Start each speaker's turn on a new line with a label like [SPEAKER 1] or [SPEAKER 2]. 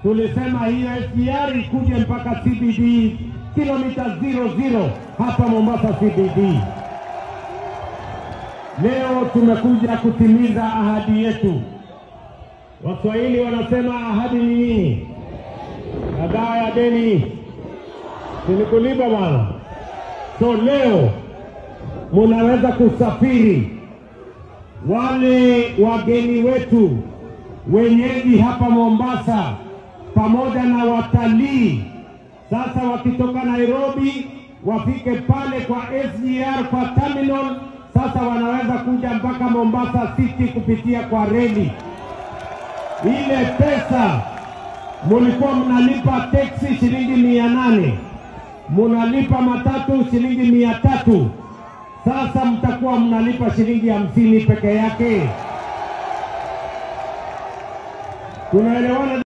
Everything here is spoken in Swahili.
[SPEAKER 1] tulisema hiyo SGR ikuje mpaka CBD kilomita 00 hapa Mombasa CBD. Leo tumekuja kutimiza ahadi yetu. Waswahili wanasema ahadi ni nini? Dawa ya deni sinikulipa bwana. So leo munaweza kusafiri. Wale wageni wetu wenyeji hapa Mombasa pamoja na watalii sasa wakitoka Nairobi wafike pale kwa SGR kwa terminal, sasa wanaweza kuja mpaka Mombasa City kupitia kwa reli. Ile pesa mulikuwa mnalipa taxi shilingi 800, munalipa matatu shilingi 300, sasa mtakuwa mnalipa shilingi 50 peke yake. Tunaelewana?